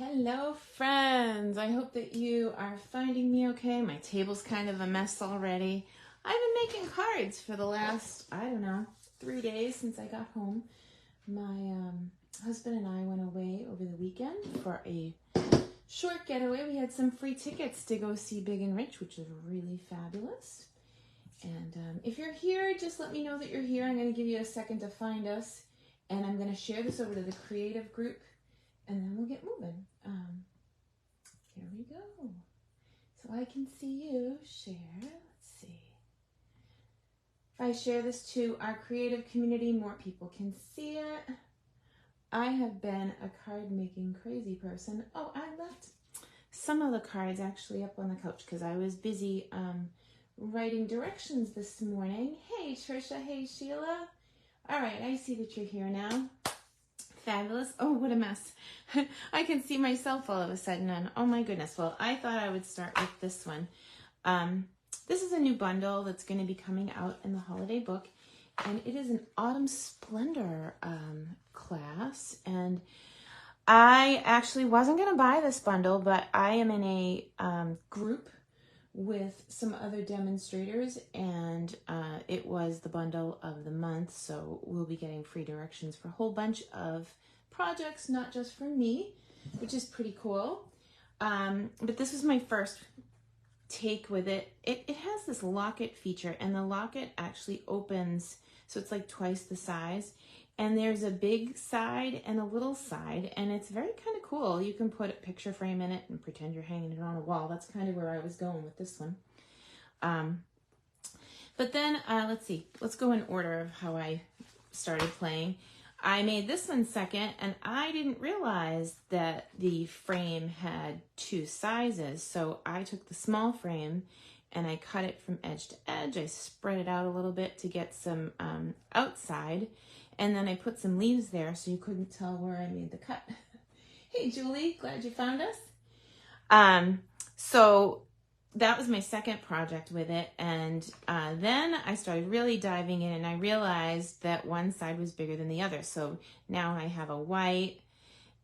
Hello friends, I hope that you are finding me okay. My table's kind of a mess already. I've been making cards for the last, 3 days since I got home. My husband and I went away over the weekend for a short getaway. We had some free tickets to go see Big and Rich, which was really fabulous. And if you're here, just let me know that you're here. I'm going to give you a second to find us, and I'm going to share this over to the creative group, and then we'll get moving. Here we go. So I can see you share. Let's see. If I share this to our creative community, more people can see it. I have been a card making crazy person. Oh, I left some of the cards actually up on the couch because I was busy writing directions this morning. Hey Trisha, hey Sheila. All right, I see that you're here now. Fabulous. Oh, what a mess. I can see myself all of a sudden, and oh my goodness. Well, I thought I would start with this one. This is a new bundle that's going to be coming out in the holiday book, and it is an Autumn Splendor class. And I actually wasn't going to buy this bundle, but I am in a group with some other demonstrators, and it was the bundle of the month, so we'll be getting free directions for a whole bunch of projects, not just from me, which is pretty cool. But this was my first take with it. It has this locket feature, and the locket actually opens, so it's like twice the size, and there's a big side and a little side, and it's very kind of cool. You can put a picture frame in it and pretend you're hanging it on a wall. That's kind of where I was going with this one. But then, let's see. Let's go in order of how I started playing. I made this one second, and I didn't realize that the frame had two sizes. So I took the small frame and I cut it from edge to edge. I spread it out a little bit to get some outside. And then I put some leaves there so you couldn't tell where I made the cut. Hey, Julie, glad you found us. So that was my second project with it. And then I started really diving in, and I realized that one side was bigger than the other. So now I have a white,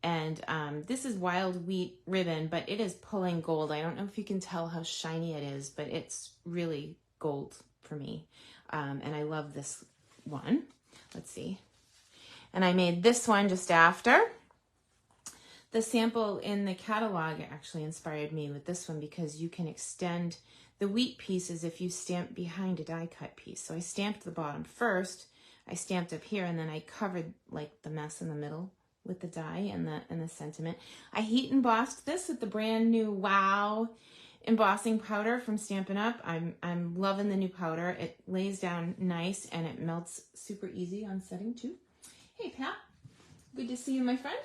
and this is wild wheat ribbon, but it is pulling gold. I don't know if you can tell how shiny it is, but it's really gold for me. And I love this one. Let's see. And I made this one just after. The sample in the catalog actually inspired me with this one because you can extend the wheat pieces if you stamp behind a die cut piece. So I stamped the bottom first, I stamped up here, and then I covered like the mess in the middle with the die and the sentiment. I heat embossed this with the brand new Wow embossing powder from Stampin' Up. I'm loving the new powder. It lays down nice and it melts super easy on setting too. Hey Pat, good to see you, my friend.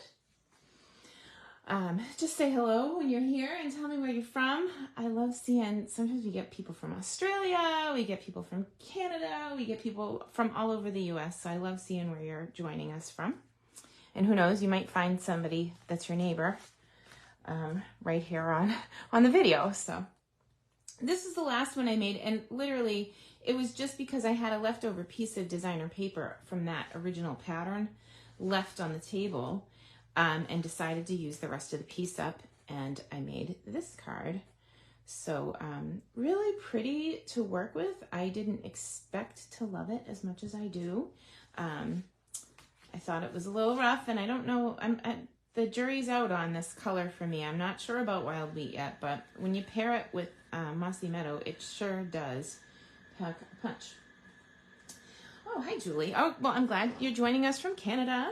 Just say hello when you're here and tell me where you're from. I love seeing, sometimes we get people from Australia, we get people from Canada, we get people from all over the US. So I love seeing where you're joining us from. And who knows, you might find somebody that's your neighbor right here on the video. So this is the last one I made, and literally it was just because I had a leftover piece of designer paper from that original pattern left on the table, and decided to use the rest of the piece up, and I made this card. So really pretty to work with. I didn't expect to love it as much as I do. I thought it was a little rough, and I don't know, the jury's out on this color for me. I'm not sure about Wild Wheat yet, but when you pair it with Mossy Meadow, it sure does pack a punch. Oh, hi, Julie. Oh, well, I'm glad you're joining us from Canada.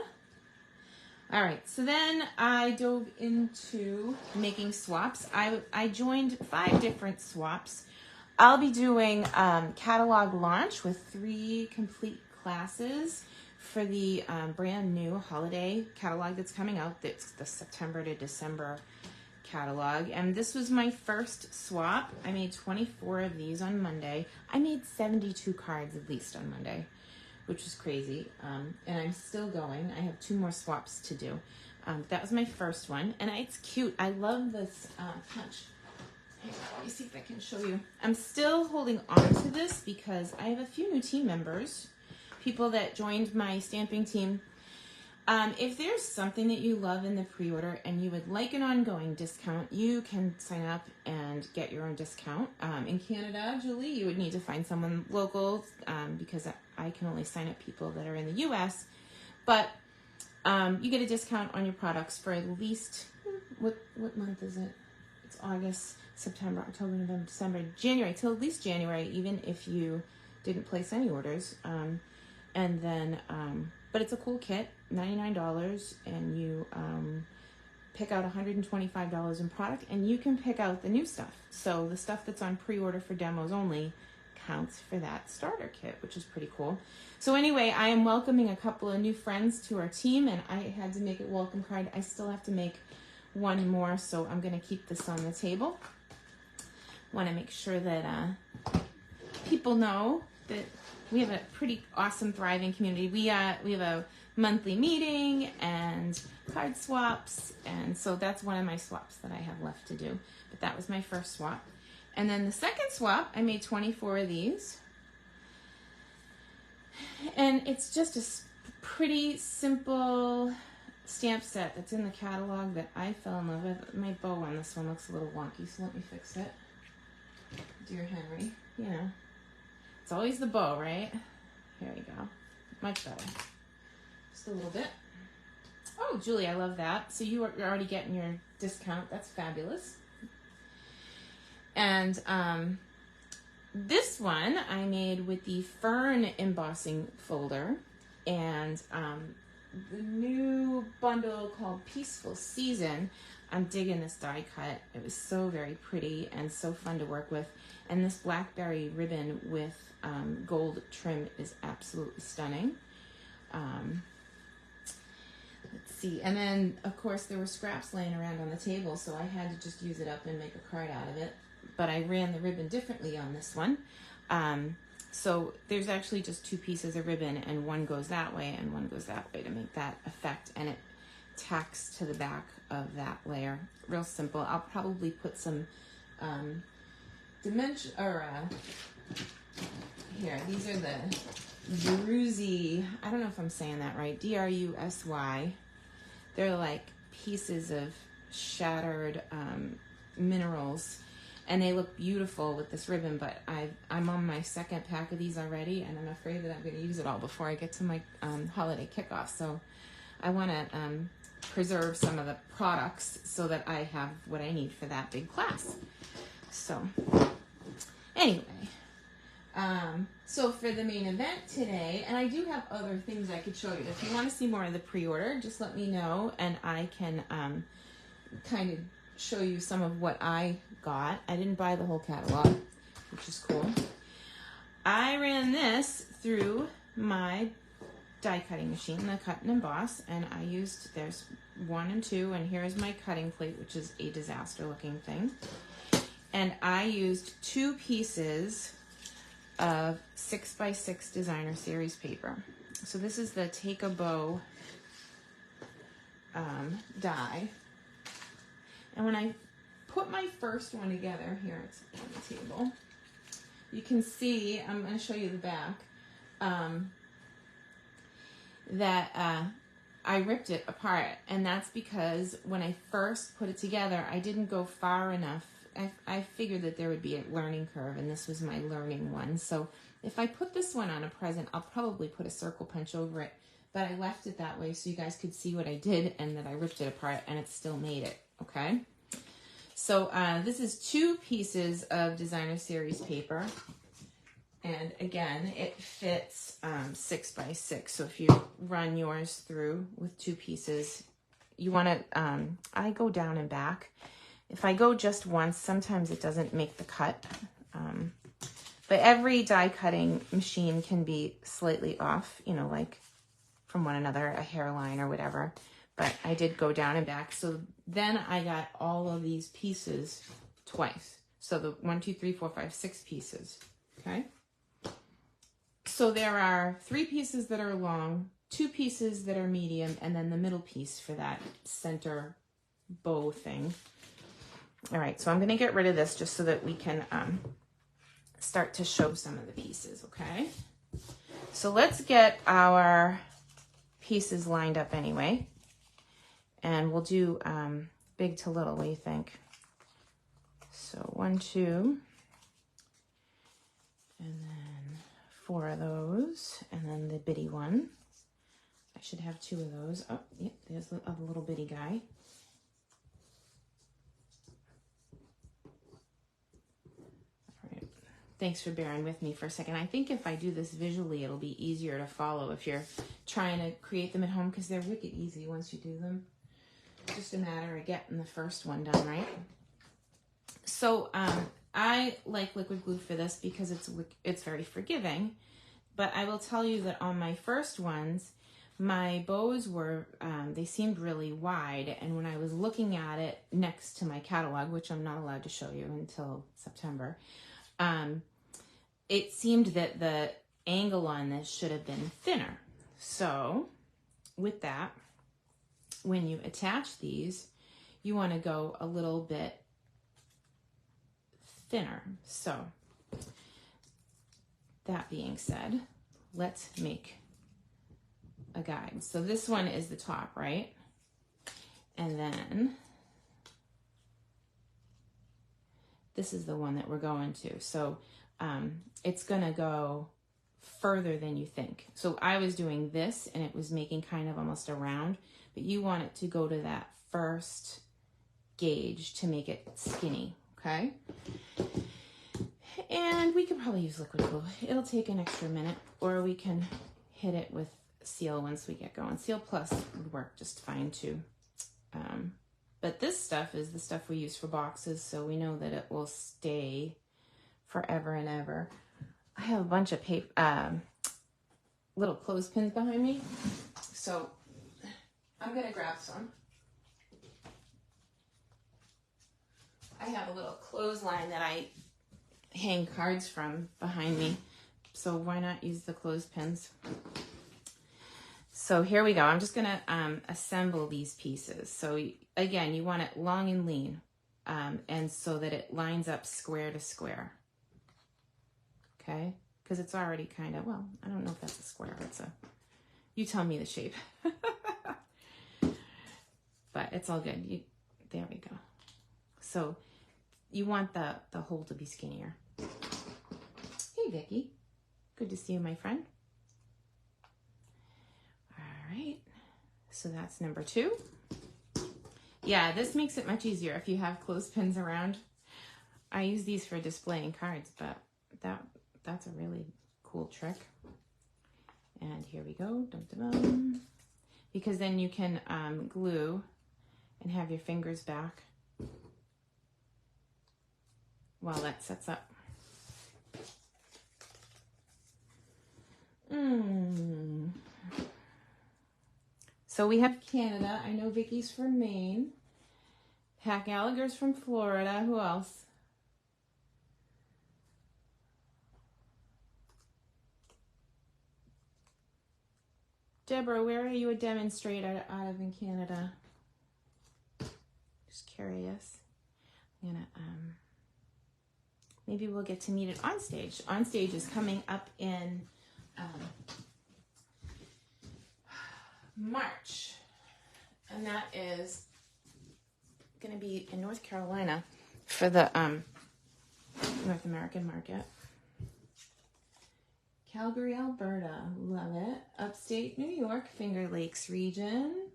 All right, so then I dove into making swaps. I joined 5 different swaps. I'll be doing catalog launch with 3 complete classes for the brand new holiday catalog that's coming out. That's the September to December catalog. And this was my first swap. I made 24 of these on Monday. I made 72 cards at least on Monday, which was crazy. And I'm still going. I have 2 more swaps to do. That was my first one. And it's cute. I love this punch. Let me see if I can show you. I'm still holding on to this because I have a few new team members, people that joined my stamping team If there's something that you love in the pre-order and you would like an ongoing discount, you can sign up and get your own discount. In Canada, Julie, you would need to find someone local because I can only sign up people that are in the US. But you get a discount on your products for at least, what month is it? It's August, September, October, November, December, January, till at least January, even if you didn't place any orders. And then, but it's a cool kit, $99, and you pick out $125 in product, and you can pick out the new stuff. So the stuff that's on pre-order for demos only counts for that starter kit, which is pretty cool. So anyway, I am welcoming a couple of new friends to our team, and I had to make a welcome card. I still have to make one more, so I'm going to keep this on the table. Want to make sure that people know that we have a pretty awesome, thriving community. We have a monthly meeting and card swaps, and so that's one of my swaps that I have left to do. But that was my first swap. And then the second swap, I made 24 of these. And it's just a pretty simple stamp set that's in the catalog that I fell in love with. My bow on this one looks a little wonky, so let me fix it. Dear Henry, you know. It's always the bow, right? Here we go. Much better. Just a little bit. Oh, Julie, I love that. So you're already getting your discount. That's fabulous. And this one I made with the Fern embossing folder. And the new bundle called Peaceful Season. I'm digging this die cut. It was so very pretty and so fun to work with. And this blackberry ribbon with gold trim is absolutely stunning. Let's see. And then, of course, there were scraps laying around on the table, so I had to just use it up and make a card out of it. But I ran the ribbon differently on this one. So there's actually just two pieces of ribbon, and one goes that way and one goes that way to make that effect. And it tacks to the back of that layer. Real simple. I'll probably put some dimension, or here, these are the Drusy, I don't know if I'm saying that right, D-R-U-S-Y. They're like pieces of shattered minerals, and they look beautiful with this ribbon, but I'm on my second pack of these already, and I'm afraid that I'm going to use it all before I get to my holiday kickoff. So I want to preserve some of the products so that I have what I need for that big class. So anyway, so for the main event today, and I do have other things I could show you. If you want to see more of the pre-order, just let me know, and I can kind of show you some of what I got. I didn't buy the whole catalog, which is cool. I ran this through my die cutting machine, the cut and emboss, and I used, there's 1 and 2, and here's my cutting plate, which is a disaster looking thing. And I used 2 pieces of 6x6 designer series paper. So this is the Take a Bow die. And when I put my first one together, here it's on the table, you can see, I'm going to show you the back, that I ripped it apart. And that's because when I first put it together, I didn't go far enough. I figured that there would be a learning curve, and this was my learning one. So if I put this one on a present, I'll probably put a circle punch over it. But I left it that way so you guys could see what I did and that I ripped it apart, and it still made it, okay? So this is 2 pieces of designer series paper. And again, it fits 6x6. So if you run yours through with 2 pieces, you want to, I go down and back. If I go just once, sometimes it doesn't make the cut. But every die cutting machine can be slightly off, you know, like from one another, a hairline or whatever. But I did go down and back. So then I got all of these pieces twice. So the 1, 2, 3, 4, 5, 6 pieces, okay? So there are 3 pieces that are long, 2 pieces that are medium, and then the middle piece for that center bow thing. All right, so I'm going to get rid of this just so that we can start to show some of the pieces, okay? So let's get our pieces lined up anyway. And we'll do big to little. What do you think? So 1, 2, and then 4 of those, and then the bitty one. I should have 2 of those. Oh, yep, there's a little bitty guy. All right. Thanks for bearing with me for a second. I think if I do this visually, it'll be easier to follow if you're trying to create them at home, because they're wicked easy once you do them. Just a matter of getting the first one done, right? So I like liquid glue for this because it's very forgiving. But I will tell you that on my first ones, my bows were, they seemed really wide. And when I was looking at it next to my catalog, which I'm not allowed to show you until September, it seemed that the angle on this should have been thinner. So with that, when you attach these, you want to go a little bit thinner. So that being said, let's make a guide. So this one is the top, right? And then this is the one that we're going to. So it's gonna go further than you think. So I was doing this and it was making kind of almost a round, but you want it to go to that first gauge to make it skinny, okay? And we could probably use liquid glue. It'll take an extra minute, or we can hit it with Seal once we get going. Seal Plus would work just fine too. But this stuff is the stuff we use for boxes, so we know that it will stay forever and ever. I have a bunch of paper, little clothespins behind me, so I'm gonna grab some. I have a little clothesline that I hang cards from behind me, so why not use the clothespins? So here we go. I'm just gonna assemble these pieces. So again, you want it long and lean, and so that it lines up square to square. Okay, because it's already kind of, well, I don't know if that's a square. It's a, you tell me the shape. But it's all good. There we go. So you want the hole to be skinnier. Hey, Vicky. Good to see you, my friend. All right. So that's number 2. Yeah, this makes it much easier if you have clothespins around. I use these for displaying cards, but that's a really cool trick. And here we go. Dum, dum, dum. Because then you can glue and have your fingers back while that sets up. So we have Canada. I know Vicky's from Maine. Pat Gallagher's from Florida. Who else? Deborah, where are you a demonstrator out of in Canada? Just curious. I'm gonna maybe we'll get to meet it on stage. On stage is coming up in March, and that is going to be in North Carolina for the North American market. Calgary, Alberta, love it. Upstate New York, Finger Lakes region.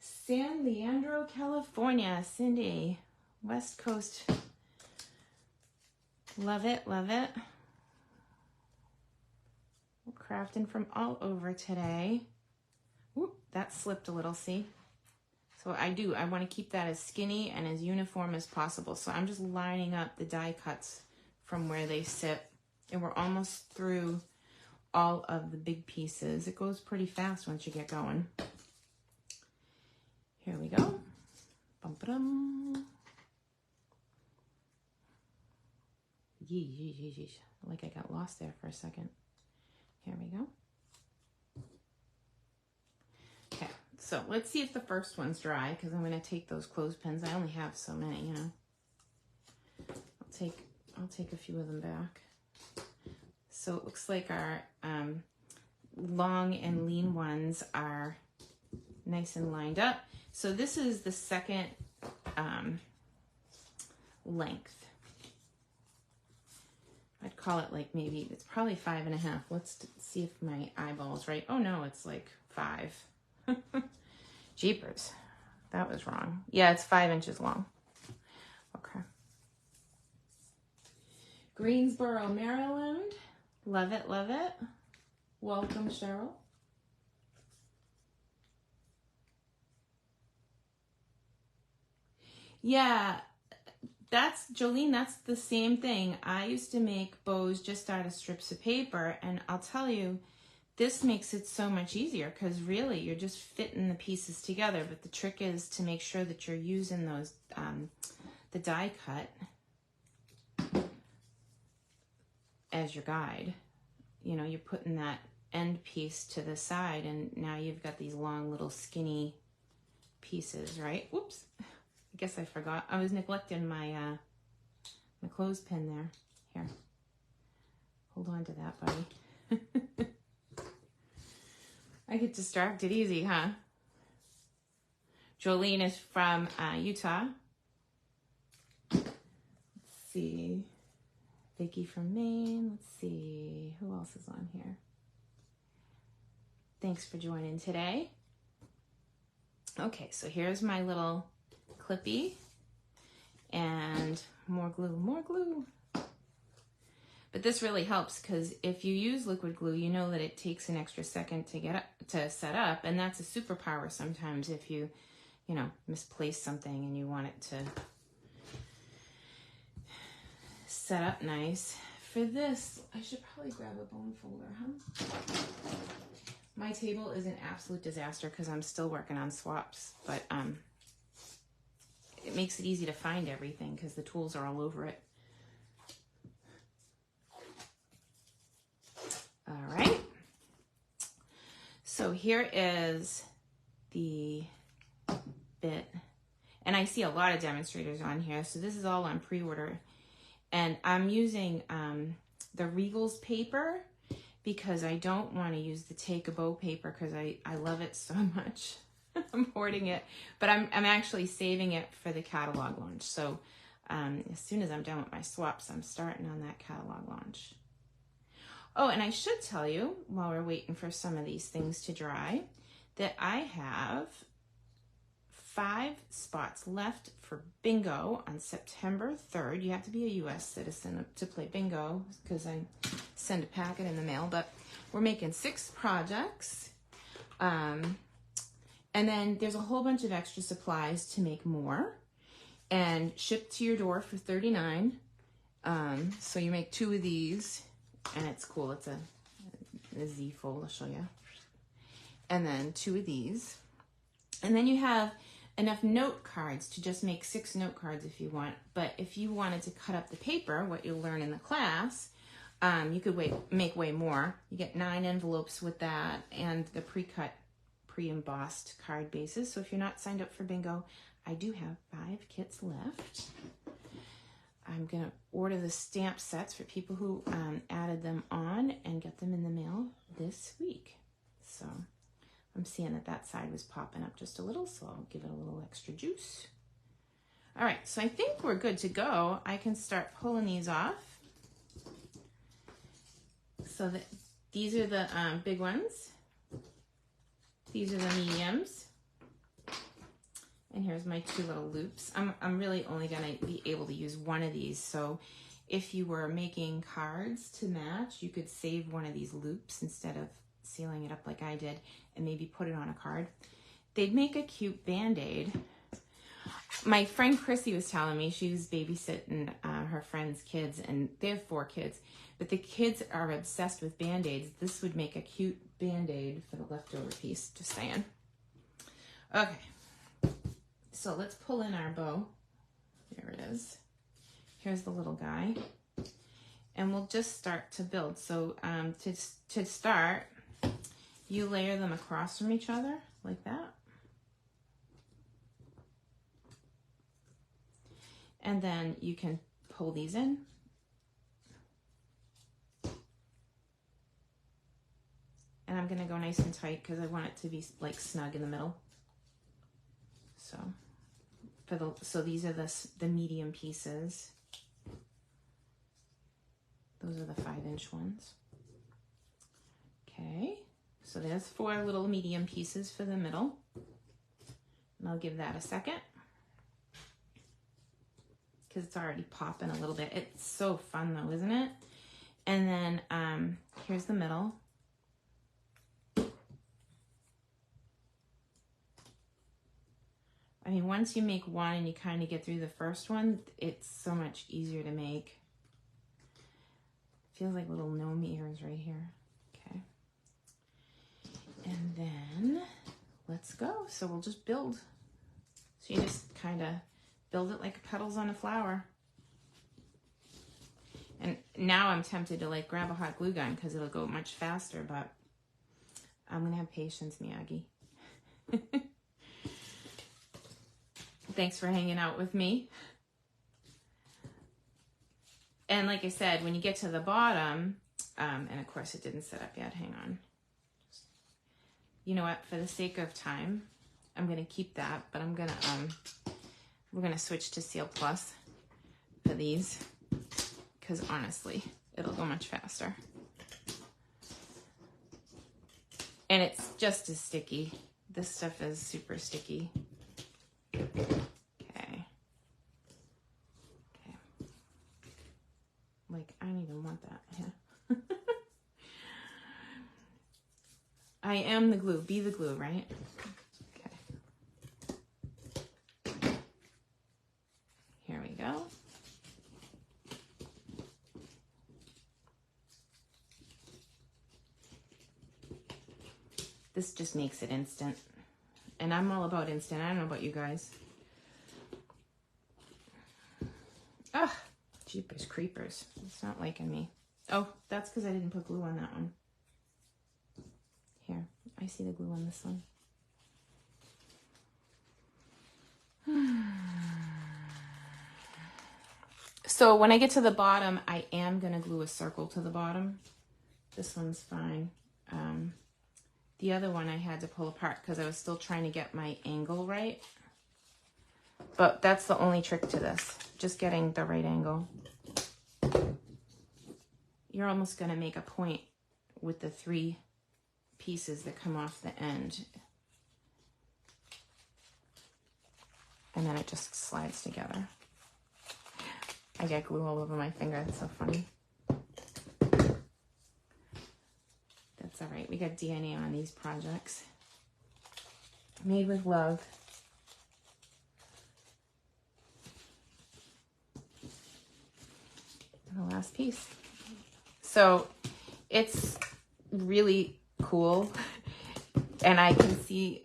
San Leandro, California, Cindy, West Coast. Love it, love it. We're crafting from all over today. Whoop, that slipped a little, see? So I want to keep that as skinny and as uniform as possible. So I'm just lining up the die cuts from where they sit. And we're almost through all of the big pieces. It goes pretty fast once you get going. Here we go. Bum-ba-dum. Like I got lost there for a second. Here we go. Okay, so let's see if the first one's dry, because I'm going to take those clothespins. I only have so many, you know. I'll take a few of them back. So it looks like our long and lean ones are nice and lined up. So this is the second length. I'd call it like maybe, it's probably 5.5. Let's see if my eyeball's right. Oh no, it's like 5. Jeepers, that was wrong. Yeah, it's 5 inches long. Okay. Greensboro, Maryland. Love it, love it. Welcome, Cheryl. Yeah, that's, Jolene, that's the same thing. I used to make bows just out of strips of paper, and I'll tell you, this makes it so much easier because really you're just fitting the pieces together, but the trick is to make sure that you're using those, the die cut as your guide. You know, you're putting that end piece to the side, and now you've got these long little skinny pieces, right? Whoops. I guess I forgot. I was neglecting my my clothespin there. Here. Hold on to that, buddy. I get distracted easy, huh? Jolene is from Utah. Let's see. Vicky from Maine. Let's see. Who else is on here? Thanks for joining today. Okay, so here's my little clippy, and more glue, more glue. But this really helps because if you use liquid glue, you know that it takes an extra second to get up, to set up, and that's a superpower sometimes if you know, misplace something and you want it to set up nice. For this, I should probably grab a bone folder, huh? My table is an absolute disaster because I'm still working on swaps, but it makes it easy to find everything because the tools are all over it. All right. So here is the bit, and I see a lot of demonstrators on here. So this is all on pre-order, and I'm using the Regals paper because I don't want to use the Take a Bow paper because I love it so much. I'm hoarding it, but I'm actually saving it for the catalog launch. So as soon as I'm done with my swaps, I'm starting on that catalog launch. Oh, and I should tell you, while we're waiting for some of these things to dry, that I have 5 spots left for bingo on September 3rd. You have to be a U.S. citizen to play bingo because I send a packet in the mail, but we're making 6 projects. And then there's a whole bunch of extra supplies to make more and shipped to your door for $39. So you make 2 of these, and it's cool. It's a Z fold, I'll show you. And then 2 of these. And then you have enough note cards to just make 6 note cards if you want. But if you wanted to cut up the paper, what you'll learn in the class, you could make way more. You get 9 envelopes with that and the pre-cut, pre-embossed card bases. So if you're not signed up for bingo, I do have 5 kits left. I'm going to order the stamp sets for people who added them on and get them in the mail this week. So I'm seeing that side was popping up just a little, so I'll give it a little extra juice. All right, so I think we're good to go. I can start pulling these off. So that these are the big ones. These are the mediums. And here's my 2 little loops. I'm really only gonna be able to use one of these. So if you were making cards to match, you could save one of these loops instead of sealing it up like I did and maybe put it on a card. They'd make a cute Band-Aid. My friend Chrissy was telling me she was babysitting her friend's kids, and they have 4 kids, but the kids are obsessed with Band-Aids. This would make a cute Band-Aid for the leftover piece, just saying. Okay, so let's pull in our bow. There it is. Here's the little guy. And we'll just start to build. So to start, you layer them across from each other like that. And then you can pull these in. And I'm gonna go nice and tight because I want it to be like snug in the middle. So these are the medium pieces. Those are the 5-inch ones. Okay, so there's 4 little medium pieces for the middle. And I'll give that a second because it's already popping a little bit. It's so fun though, isn't it? And then here's the middle. I mean, once you make one and you kind of get through the first one, it's so much easier to make. Feels like little gnome ears right here. Okay. And then let's go. So we'll just build. So you just kind of build it like petals on a flower. And now I'm tempted to like grab a hot glue gun because it'll go much faster, but I'm gonna have patience, Miyagi. Thanks for hanging out with me. And like I said, when you get to the bottom, and of course it didn't set up yet, hang on. You know what, for the sake of time, I'm gonna keep that, but I'm gonna, we're gonna switch to Seal Plus for these, because honestly, it'll go much faster. And it's just as sticky. This stuff is super sticky. Okay. Like, I don't even want that. Yeah. I am the glue. Be the glue, right? Okay. Here we go. This just makes it instant. And I'm all about instant. I don't know about you guys. Ah, jeepers creepers. It's not liking me. Oh, that's because I didn't put glue on that one. Here, I see the glue on this one. So when I get to the bottom, I am going to glue a circle to the bottom. This one's fine. The other one I had to pull apart because I was still trying to get my angle right. But that's the only trick to this, just getting the right angle. You're almost going to make a point with the 3 pieces that come off the end. And then it just slides together. I get glue all over my finger. It's so funny. That's all right. We got DNA on these projects. Made with love. And the last piece. So it's really cool. And I can see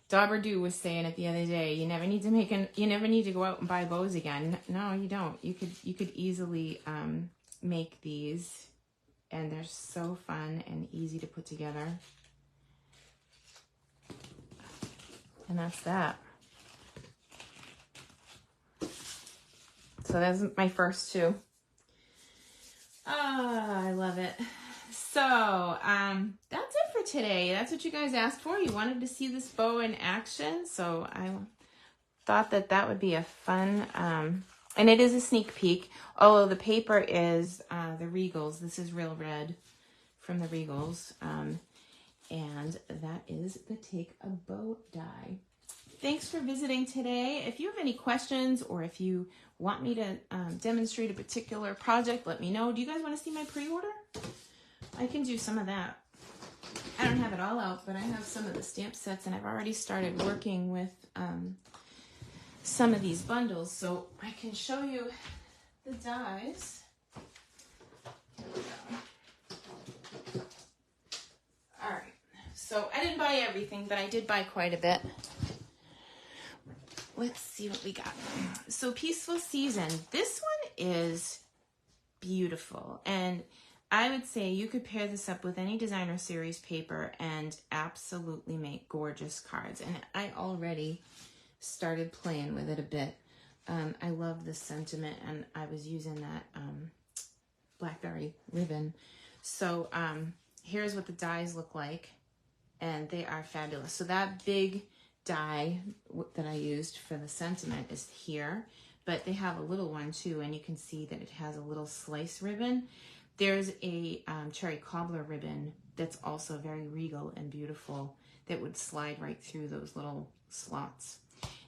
Dauberdew was saying it the other day, you never need to go out and buy bows again. No, you don't. You could easily make these, and they're so fun and easy to put together. And that's that. So that's my first 2. I love it. So that's it for today. That's what you guys asked for. You wanted to see this bow in action, so I thought that would be a fun, and it is a sneak peek, although the paper is the Regals. This is Real Red from the Regals, and that is the Take a Bow die. Thanks for visiting today. If you have any questions or if you want me to demonstrate a particular project, let me know. Do you guys want to see my pre-order? I can do some of that. I don't have it all out, but I have some of the stamp sets, and I've already started working with some of these bundles, so I can show you the dies. Here we go. All right, so I didn't buy everything, but I did buy quite a bit. Let's see what we got. So Peaceful Season. This one is beautiful, and I would say you could pair this up with any designer series paper and absolutely make gorgeous cards. And I already started playing with it a bit. I love the sentiment, and I was using that Blackberry ribbon. So here's what the dies look like, and they are fabulous. So that big die that I used for the sentiment is here, but they have a little one too, and you can see that it has a little slice ribbon. There's a cherry cobbler ribbon that's also very regal and beautiful that would slide right through those little slots.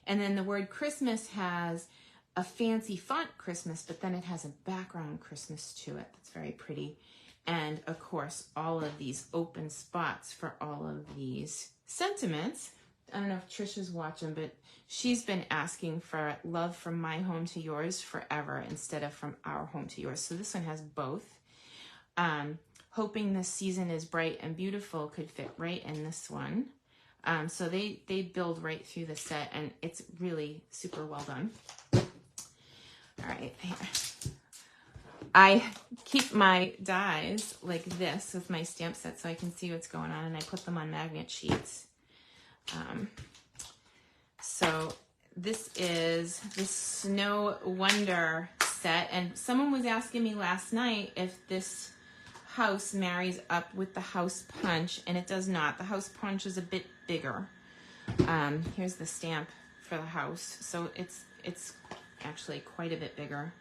And then the word Christmas has a fancy font Christmas, but then it has a background Christmas to it that's very pretty. And of course, all of these open spots for all of these sentiments. I don't know if Trisha's watching, but she's been asking for love from my home to yours forever instead of from our home to yours. So this one has both. Hoping this season is bright and beautiful could fit right in this one. So they build right through the set, and it's really super well done. All right, here. I keep my dies like this with my stamp set so I can see what's going on, and I put them on magnet sheets. So this is the Snow Wonder set, and someone was asking me last night if this house marries up with the house punch, and it does not. The house punch is a bit bigger. Here's the stamp for the house, so it's actually quite a bit bigger.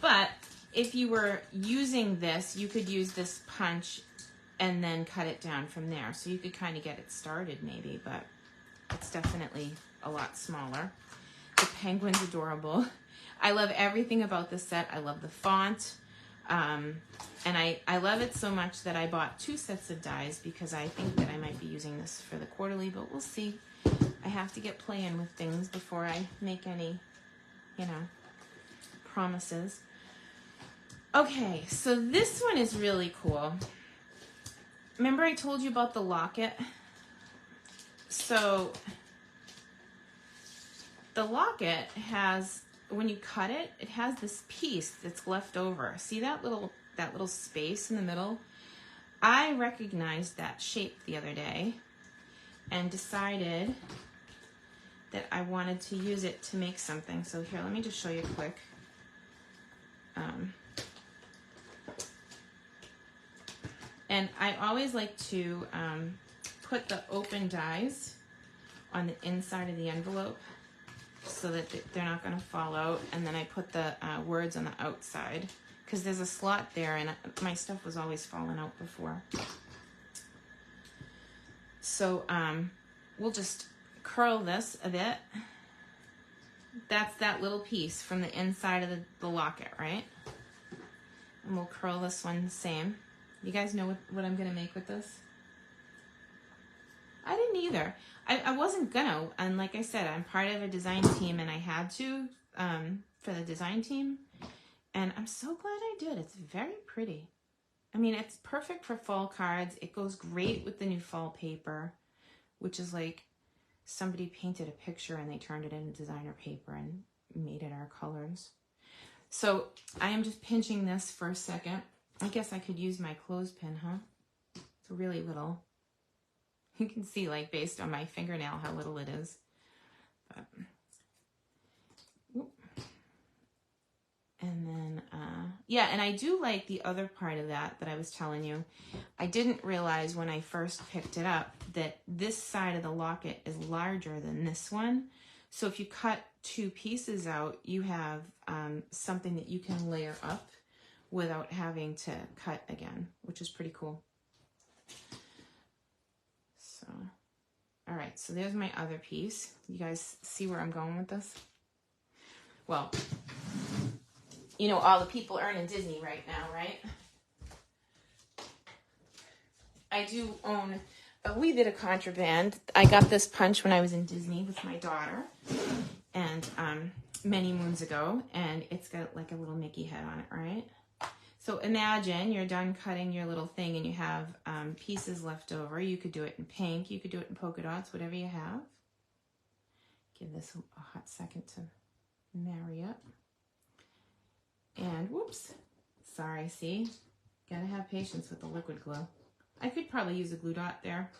But if you were using this, you could use this punch and then cut it down from there. So you could kind of get it started maybe, but it's definitely a lot smaller. The penguin's adorable. I love everything about this set. I love the font. And I love it so much that I bought 2 sets of dies because I think that I might be using this for the quarterly, but we'll see. I have to get playing with things before I make any, promises. Okay, so this one is really cool. Remember I told you about the locket? So the locket has, when you cut it, it has this piece that's left over. See that little space in the middle? I recognized that shape the other day and decided that I wanted to use it to make something. So here, let me just show you quick. And I always like to put the open dies on the inside of the envelope so that they're not going to fall out. And then I put the words on the outside because there's a slot there, and my stuff was always falling out before. So we'll just curl this a bit. That's that little piece from the inside of the locket, right? And we'll curl this one the same. You guys know what I'm going to make with this? I didn't either. I wasn't gonna, and like I said, I'm part of a design team, and I had to for the design team, and I'm so glad I did. It's very pretty. I mean, it's perfect for fall cards. It goes great with the new fall paper, which is like somebody painted a picture and they turned it into designer paper and made it our colors. So I am just pinching this for a second. I guess I could use my clothespin, huh? It's really little. You can see, like, based on my fingernail, how little it is. But, and then, yeah, and I do like the other part of that I was telling you. I didn't realize when I first picked it up that this side of the locket is larger than this one. So if you cut 2 pieces out, you have something that you can layer up without having to cut again, which is pretty cool. So, all right, so there's my other piece. You guys see where I'm going with this? Well, you know, all the people earning Disney right now, right? I do own a wee bit of contraband. I got this punch when I was in Disney with my daughter, and many moons ago, and it's got like a little Mickey head on it, right? So imagine you're done cutting your little thing and you have pieces left over. You could do it in pink, you could do it in polka dots, whatever you have. Give this a hot second to marry up. And whoops, sorry, see? Gotta have patience with the liquid glue. I could probably use a glue dot there.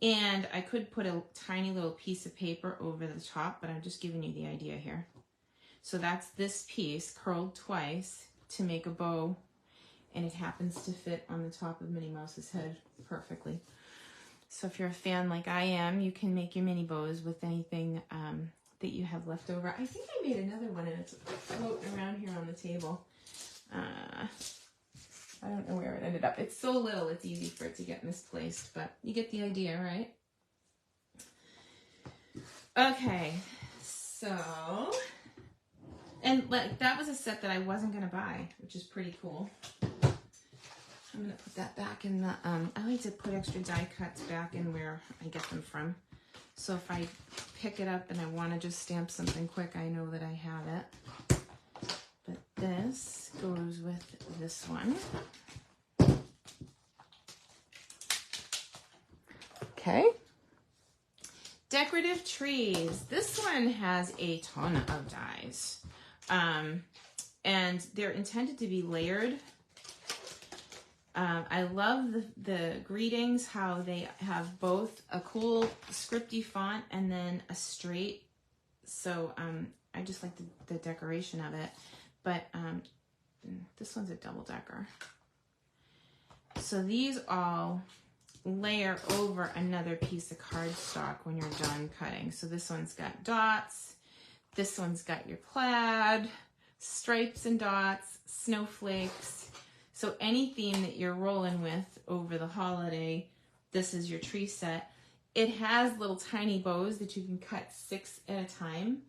And I could put a tiny little piece of paper over the top, but I'm just giving you the idea here. So that's this piece curled twice to make a bow, and it happens to fit on the top of Minnie Mouse's head perfectly. So if you're a fan like I am, you can make your mini bows with anything that you have left over. I think I made another one and it's floating around here on the table. I don't know where it ended up. It's so little, it's easy for it to get misplaced, but you get the idea, right? Okay, so, and like that was a set that I wasn't gonna buy, which is pretty cool. I'm gonna put that back in the, I like to put extra die cuts back in where I get them from. So if I pick it up and I wanna just stamp something quick, I know that I have it. But this goes with this one. Okay. Decorative trees. This one has a ton of dies. And they're intended to be layered. I love the greetings, how they have both a cool scripty font and then a straight. So I just like the decoration of it. But this one's a double decker. So these all layer over another piece of cardstock when you're done cutting. So this one's got dots. This one's got your plaid, stripes and dots, snowflakes. So any theme that you're rolling with over the holiday, this is your tree set. It has little tiny bows that you can cut 6 at a time.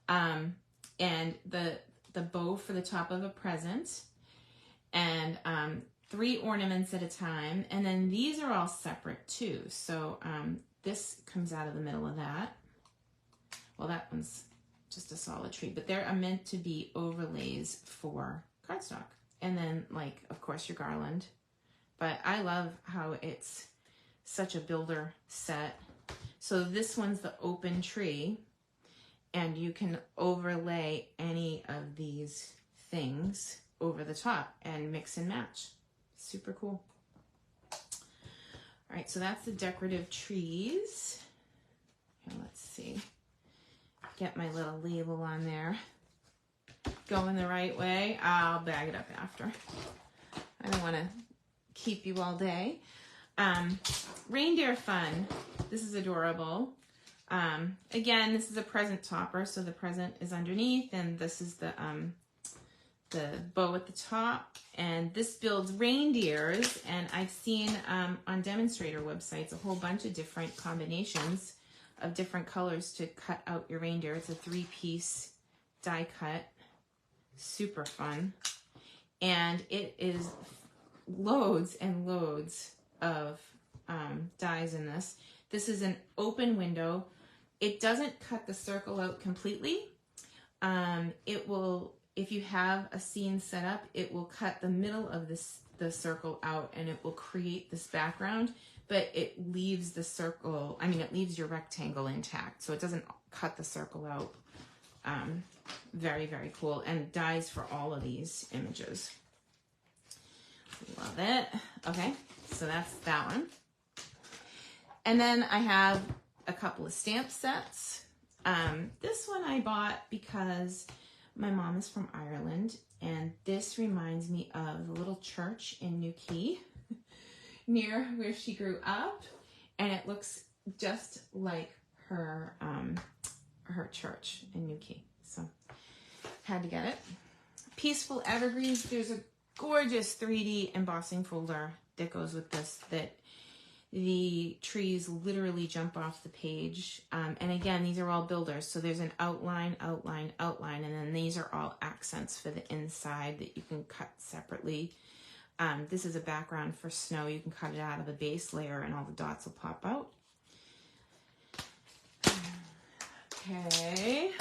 And the bow for the top of a present. And 3 ornaments at a time. And then these are all separate too. So this comes out of the middle of that. Well, that one's just a solid tree, but they're meant to be overlays for cardstock. And then, like, of course, your garland. But I love how it's such a builder set. So this one's the open tree, and you can overlay any of these things over the top and mix and match. Super cool. All right, so that's the decorative trees. Here, let's see. Get my little label on there. Going the right way. I'll bag it up after. I don't want to keep you all day. Reindeer fun. This is adorable. Again, this is a present topper, so the present is underneath, and this is the bow at the top. And this builds reindeers, and I've seen on demonstrator websites a whole bunch of different combinations of different colors to cut out your reindeer. It's a 3-piece die cut. Super fun. And it is loads and loads of dies in this. This is an open window. It doesn't cut the circle out completely. It will, if you have a scene set up, it will cut the middle of the circle out, and it will create this background, but it leaves the circle, it leaves your rectangle intact. So it doesn't cut the circle out. Very, very cool. And dies for all of these images. Love it. Okay, so that's that one. And then I have a couple of stamp sets. This one I bought because my mom is from Ireland, and this reminds me of the little church in New Quay near where she grew up, and it looks just like her church in New Quay. So had to get it. Peaceful Evergreens. There's a gorgeous 3D embossing folder that goes with this that the trees literally jump off the page. And again, these are all builders. So there's an outline, outline, outline, and then these are all accents for the inside that you can cut separately. This is a background for snow. You can cut it out of the base layer and all the dots will pop out. Okay.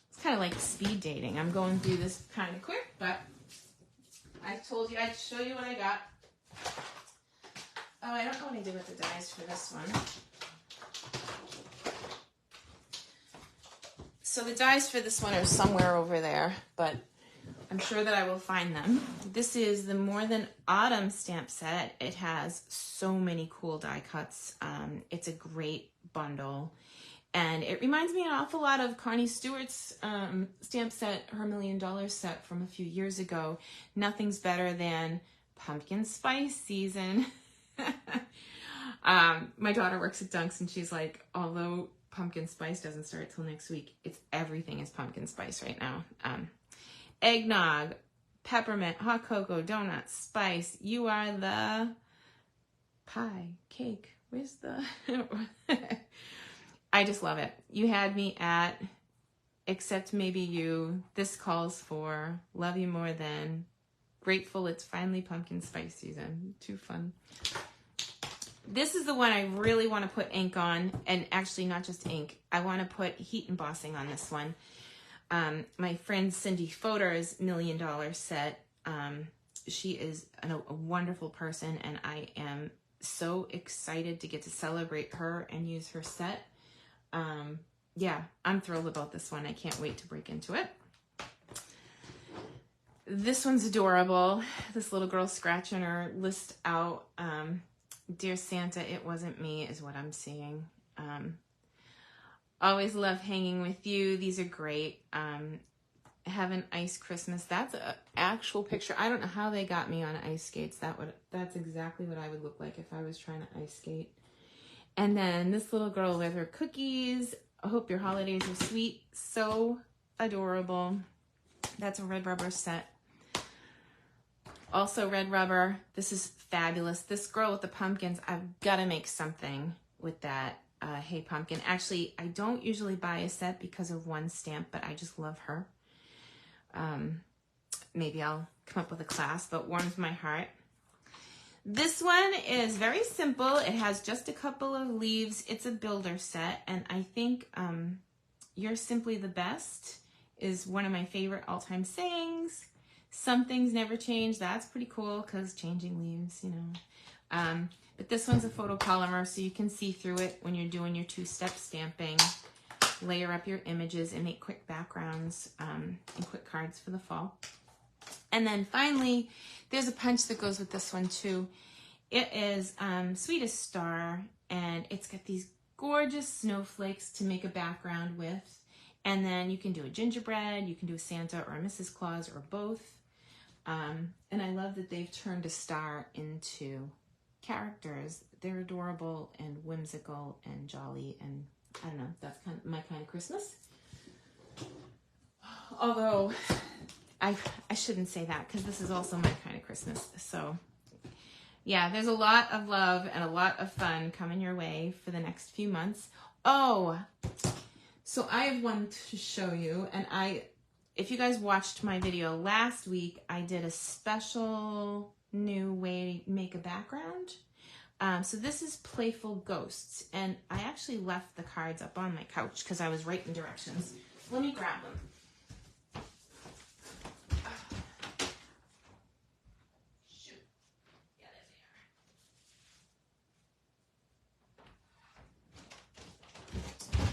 It's kind of like speed dating. I'm going through this kind of quick, but I told you I'd show you what I got. Oh, I don't know what I did with the dies for this one. So the dies for this one are somewhere over there, but I'm sure that I will find them. This is the More Than Autumn stamp set. It has so many cool die cuts. It's a great bundle. And it reminds me an awful lot of Connie Stewart's stamp set, her $1 Million set from a few years ago. Nothing's better than pumpkin spice season. My daughter works at Dunk's and she's like, although pumpkin spice doesn't start till next week, everything is pumpkin spice right now. Eggnog, peppermint, hot cocoa, donuts, spice. You are the pie, cake. Where's the... I just love it. You had me at, except maybe you, this calls for, love you more than, grateful it's finally pumpkin spice season. Too fun. This is the one I really want to put ink on, and actually not just ink. I want to put heat embossing on this one. My friend Cindy Foder's $1 Million set. She is a wonderful person, and I am so excited to get to celebrate her and use her set. Yeah, I'm thrilled about this one. I can't wait to break into it. This one's adorable. This little girl scratching her list out. Dear Santa, it wasn't me is what I'm seeing. Always love hanging with you. These are great. Have an ice Christmas. That's an actual picture. I don't know how they got me on ice skates. That's exactly what I would look like if I was trying to ice skate. And then this little girl with her cookies. I hope your holidays are sweet. So adorable. That's a red rubber set. Also red rubber. This is fabulous. This girl with the pumpkins, I've got to make something with that. Hey Pumpkin. Actually, I don't usually buy a set because of one stamp, but I just love her. Maybe I'll come up with a class, but warms my heart. This one is very simple. It has just a couple of leaves. It's a builder set, and I think You're Simply the Best is one of my favorite all-time sayings. Some things never change. That's pretty cool because changing leaves, you know. But this one's a photopolymer, so you can see through it when you're doing your two-step stamping. Layer up your images and make quick backgrounds and quick cards for the fall. And then finally, there's a punch that goes with this one too. It is Sweetest Star, and it's got these gorgeous snowflakes to make a background with. And then you can do a gingerbread, you can do a Santa or a Mrs. Claus or both. And I love that they've turned a star into characters. They're adorable and whimsical and jolly, and I don't know, that's kind of my kind of Christmas. Although I shouldn't say that because this is also my kind of Christmas. So yeah, there's a lot of love and a lot of fun coming your way for the next few months. Oh, so I have one to show you, and if you guys watched my video last week, I did a special new way to make a background. So this is Playful Ghosts, and I actually left the cards up on my couch because I was writing directions. Let me grab them. Shoot. Yeah, there they are.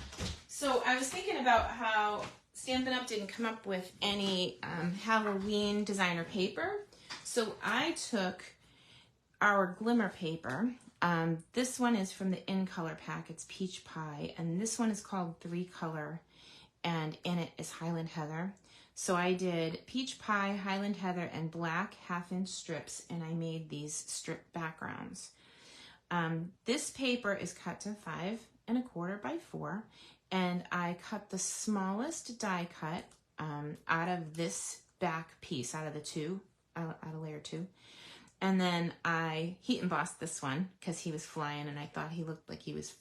So I was thinking about how Stampin' Up! Didn't come up with any Halloween designer paper. So I took our glimmer paper. This one is from the In Color pack. It's Peach Pie. And this one is called 3 Color. And in it is Highland Heather. So I did Peach Pie, Highland Heather, and black 1/2-inch strips. And I made these strip backgrounds. This paper is cut to 5 1/4 by 4. And I cut the smallest die cut out of this back piece, out of the two, out of layer 2. And then I heat embossed this one because he was flying and I thought he looked like he was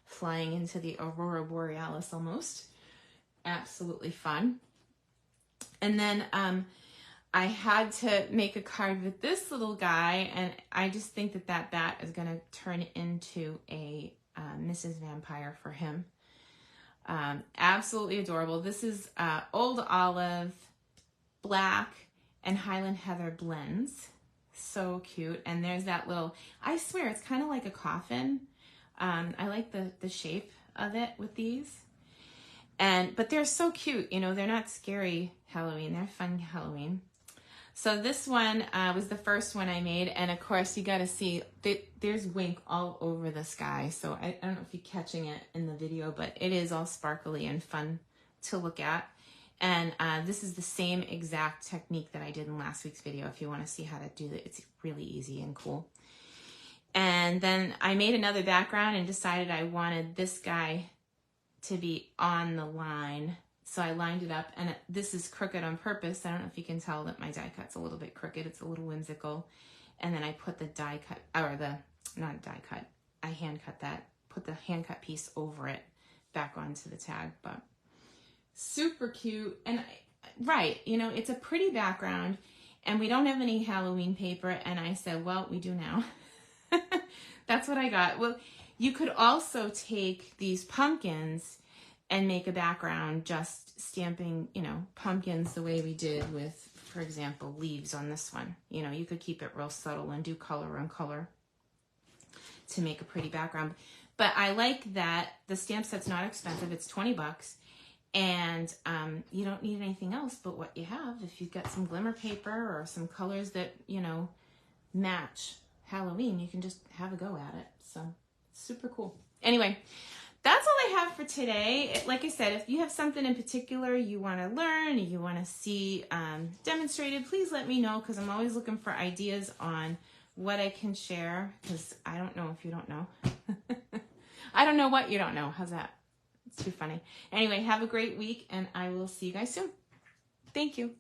flying into the Aurora Borealis almost. Absolutely fun. And then I had to make a card with this little guy, and I just think that bat is going to turn into a Mrs. Vampire for him. Absolutely adorable. This is Old Olive, Black, and Highland Heather blends. So cute. And there's that little, I swear it's kind of like a coffin. I like the shape of it with these. But they're so cute. You know, they're not scary Halloween. They're fun Halloween. So this one was the first one I made, and of course you got to see there's wink all over the sky. So I don't know if you're catching it in the video, but it is all sparkly and fun to look at. And this is the same exact technique that I did in last week's video. If you want to see how to do it, it's really easy and cool. And then I made another background and decided I wanted this guy to be on the line. So I lined it up, and this is crooked on purpose. I don't know if you can tell that my die cut's a little bit crooked. It's a little whimsical. And then I put the die cut, or not a die cut, I hand cut that, put the hand cut piece over it back onto the tag. But super cute. And right, you know, it's a pretty background, and we don't have any Halloween paper. And I said, well, we do now. That's what I got. Well, you could also take these pumpkins and make a background just stamping, you know, pumpkins the way we did with, for example, leaves on this one. You know, you could keep it real subtle and do color on color to make a pretty background. But I like that the stamp set's not expensive. It's 20 bucks. And you don't need anything else but what you have. If you've got some glimmer paper or some colors that, you know, match Halloween, you can just have a go at it. So super cool. Anyway, that's all I have for today. Like I said, if you have something in particular you want to learn, or you want to see demonstrated, please let me know, because I'm always looking for ideas on what I can share, because I don't know if you don't know. I don't know what you don't know. How's that? It's too funny. Anyway, have a great week, and I will see you guys soon. Thank you.